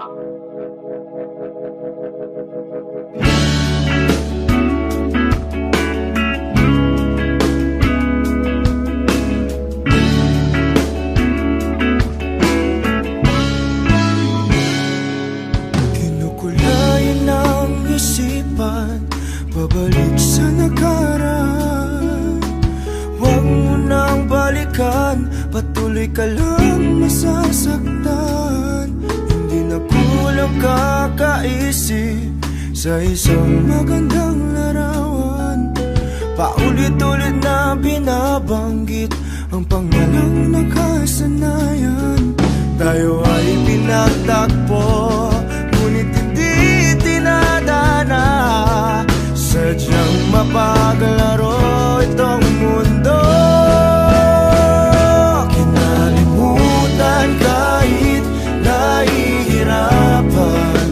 Kinukulayan ng isipan, pabalik sa nakaraan. Huwag mo nang balikan, patuloy ka lang masasaktan. Hindi na kulang kakaisip sa isang magandang larawan. Paulit-ulit na binabanggit ang pangalang nakasanayan. Tayo ay pinagtagpo, ngunit hindi tinadana. Sadyang mapaglaro itong mundo. Kinalimutan kahit nahihirapan,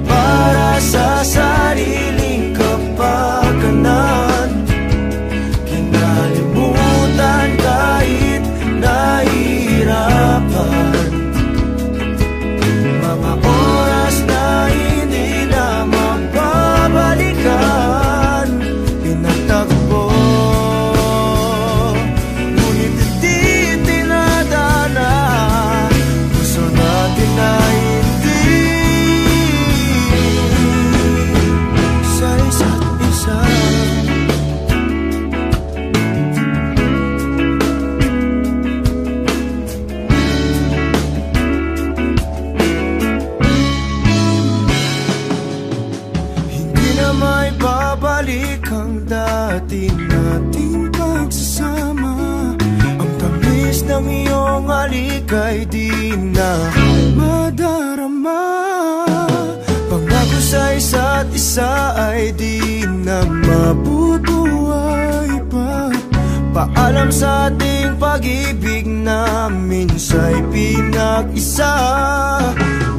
para sa sariling kapakanan. Kinalimutan kahit nahihirapan, mga oras na hindi na mababalikan. Pinagtagpo, ngunit hindi tinadana. Gusto natin na hindi sa isa't isa. May babalik ang dati nating pagsasama. Ang tamis ng iyong halik ay di na madarama. Pangako sa isa't isa ay di na mabubuhay pa. Paalam sa ating pag-ibig na minsa'y pinag-isa.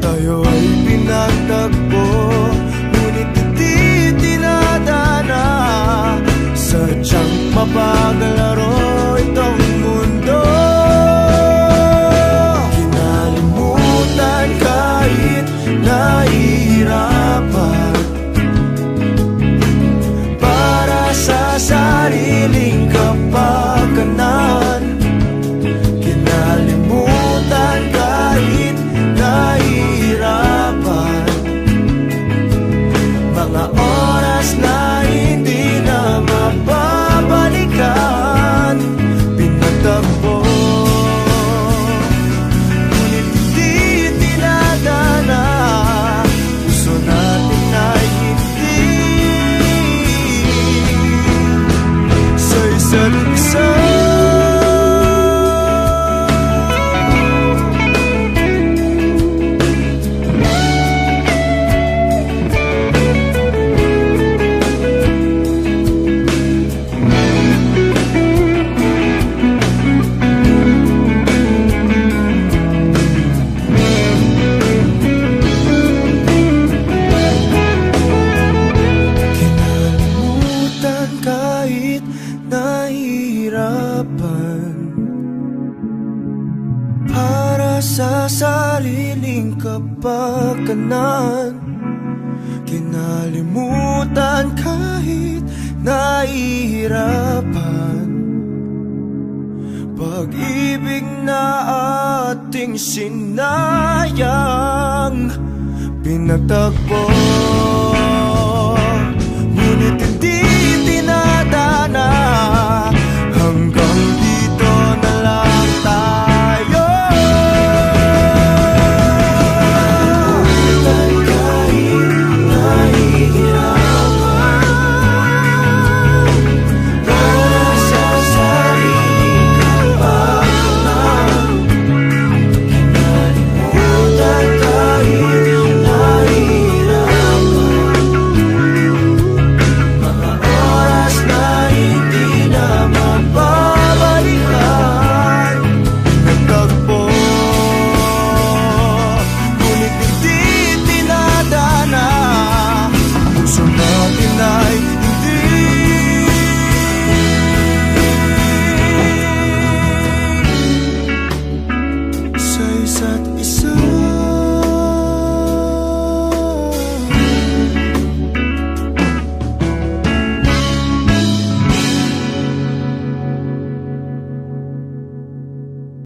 Tayo ay pinagtagpo, ngunit hindi tinadana. Sadyang mapaglaro itong mundo. Kinalimutan kahit nahihirapan, para sa sariling kapakanan. Kinalimutan kahit nahihirapan, mga oras na hindi na mababalikan. Pinagtagpo, ngunit hindi tinadana. Gusto natin na hindi sa isa't isa. Kahit nahihirapan, para sa sariling kapakanan. Kinalimutan kahit nahihirapan, pag-ibig na ating sinayang. Pinagtagpo,